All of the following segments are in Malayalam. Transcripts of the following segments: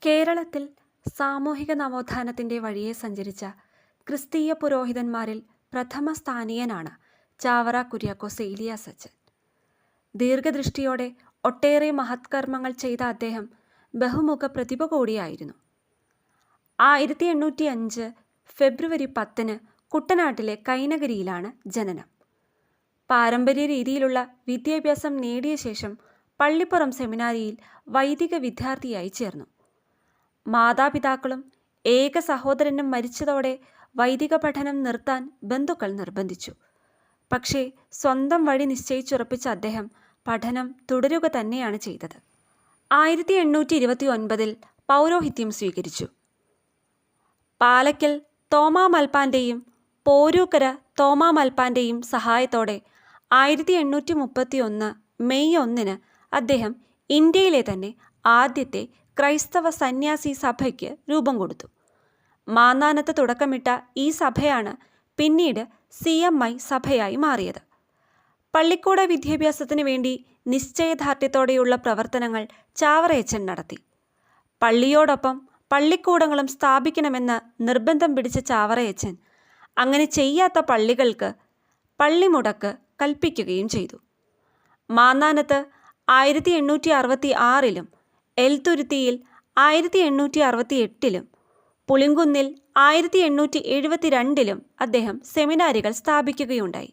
കേരളത്തിൽ സാമൂഹിക നവോത്ഥാനത്തിൻ്റെ വഴിയെ സഞ്ചരിച്ച ക്രിസ്തീയ പുരോഹിതന്മാരിൽ പ്രഥമ സ്ഥാനീയനാണ് ചാവറ കുര്യാക്കോസ് ഏലിയാസ് അച്ഛൻ. ദീർഘദൃഷ്ടിയോടെ ഒട്ടേറെ മഹത്കർമ്മങ്ങൾ ചെയ്ത അദ്ദേഹം ബഹുമുഖ പ്രതിഭ കൂടിയായിരുന്നു. 1805 ഫെബ്രുവരി 10 കുട്ടനാട്ടിലെ കൈനകരിയിലാണ് ജനനം. പാരമ്പര്യ രീതിയിലുള്ള വിദ്യാഭ്യാസം നേടിയ ശേഷം പള്ളിപ്പുറം സെമിനാരിയിൽ വൈദിക വിദ്യാർത്ഥിയായി ചേർന്നു. മാതാപിതാക്കളും ഏക സഹോദരനും മരിച്ചതോടെ വൈദിക പഠനം നിർത്താൻ ബന്ധുക്കൾ നിർബന്ധിച്ചു. പക്ഷേ സ്വന്തം വഴി നിശ്ചയിച്ചുറപ്പിച്ച അദ്ദേഹം പഠനം തുടരുക തന്നെയാണ് ചെയ്തത്. 1829 പൗരോഹിത്യം സ്വീകരിച്ചു. പാലക്കൽ തോമാ മൽപ്പാൻ്റെയും പോരൂക്കര തോമാ മൽപ്പാൻ്റെയും സഹായത്തോടെ 1831 മെയ് 1 അദ്ദേഹം ഇന്ത്യയിലെ തന്നെ ആദ്യത്തെ ക്രൈസ്തവ സന്യാസി സഭയ്ക്ക് രൂപം കൊടുത്തു. മാന്നാനത്ത് തുടക്കമിട്ട ഈ സഭയാണ് പിന്നീട് CMI സഭയായി മാറിയത്. പള്ളിക്കൂട വിദ്യാഭ്യാസത്തിന് വേണ്ടി നിശ്ചയദാർഢ്യത്തോടെയുള്ള പ്രവർത്തനങ്ങൾ ചാവറയച്ചൻ നടത്തി. പള്ളിയോടൊപ്പം പള്ളിക്കൂടങ്ങളും സ്ഥാപിക്കണമെന്ന് നിർബന്ധം പിടിച്ച ചാവറയച്ചൻ അങ്ങനെ ചെയ്യാത്ത പള്ളികൾക്ക് പള്ളിമുടക്ക് കൽപ്പിക്കുകയും ചെയ്തു. മാന്നാനത്ത് 1866 എൽത്തുരുത്തിയിൽ 1868 പുളിങ്കുന്നിൽ 1872 അദ്ദേഹം സെമിനാരികൾ സ്ഥാപിക്കുകയുണ്ടായി.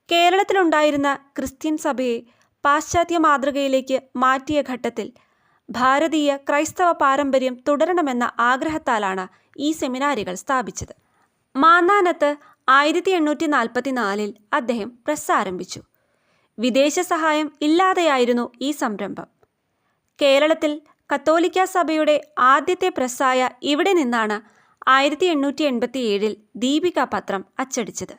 കേരളത്തിലുണ്ടായിരുന്ന ക്രിസ്ത്യൻ സഭയെ പാശ്ചാത്യ മാതൃകയിലേക്ക് മാറ്റിയ ഘട്ടത്തിൽ ഭാരതീയ ക്രൈസ്തവ പാരമ്പര്യം തുടരണമെന്ന ആഗ്രഹത്താലാണ് ഈ സെമിനാരികൾ സ്ഥാപിച്ചത്. മാന്നാനത്ത് 1844 അദ്ദേഹം പ്രസ് ആരംഭിച്ചു. വിദേശ സഹായം ഇല്ലാതെയായിരുന്നു ഈ സംരംഭം. കേരളത്തിൽ കത്തോലിക്ക സഭയുടെ ആദ്യത്തെ പ്രസ്സായ ഇവിടെ നിന്നാണ് 1887 ദീപിക പത്രം അച്ചടിച്ചത്.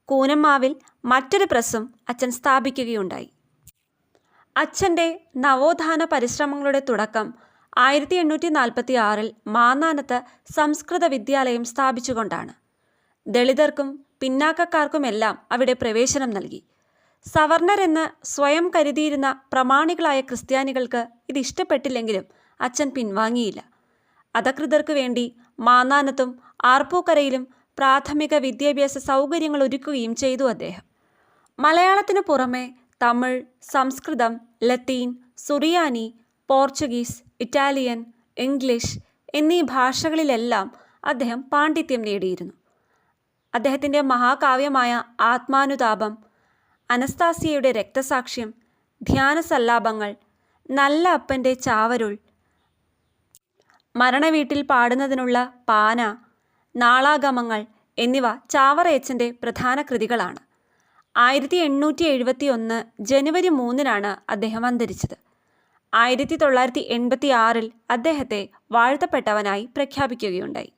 കൂനമ്മാവിൽ മറ്റൊരു പ്രസ്സും അച്ഛൻ സ്ഥാപിക്കുകയുണ്ടായി. അച്ഛൻ്റെ നവോത്ഥാന പരിശ്രമങ്ങളുടെ തുടക്കം 1846 മാന്നാനത്ത് സംസ്കൃത വിദ്യാലയം സ്ഥാപിച്ചുകൊണ്ടാണ്. ദളിതർക്കും പിന്നാക്കക്കാർക്കുമെല്ലാം അവിടെ പ്രവേശനം നൽകി. സവർണരെന്ന് സ്വയം കരുതിയിരുന്ന പ്രമാണികളായ ക്രിസ്ത്യാനികൾക്ക് ഇത് ഇഷ്ടപ്പെട്ടില്ലെങ്കിലും അച്ഛൻ പിൻവാങ്ങിയില്ല. അധകൃതർക്ക് വേണ്ടി മാന്നാനത്തും ആർപ്പൂക്കരയിലും പ്രാഥമിക വിദ്യാഭ്യാസ സൗകര്യങ്ങൾ ഒരുക്കുകയും ചെയ്തു അദ്ദേഹം. മലയാളത്തിനു പുറമെ തമിഴ്, സംസ്കൃതം, ലത്തീൻ, സുറിയാനി, പോർച്ചുഗീസ്, ഇറ്റാലിയൻ, ഇംഗ്ലീഷ് എന്നീ ഭാഷകളിലെല്ലാം അദ്ദേഹം പാണ്ഡിത്യം നേടിയിരുന്നു. അദ്ദേഹത്തിൻ്റെ മഹാകാവ്യമായ ആത്മാനുതാപം, അനസ്താസിയയുടെ രക്തസാക്ഷ്യം, ധ്യാനസല്ലാപങ്ങൾ, നല്ല അപ്പൻ്റെ ചാവരുൾ, മരണവീട്ടിൽ പാടുന്നതിനുള്ള പാന, നാളാഗമങ്ങൾ എന്നിവ ചാവറയച്ചൻ്റെ പ്രധാന കൃതികളാണ്. 1871 ജനുവരി 3 അദ്ദേഹം അന്തരിച്ചത്. 1986 അദ്ദേഹത്തെ വാഴ്ത്തപ്പെട്ടവനായി പ്രഖ്യാപിക്കുകയുണ്ടായി.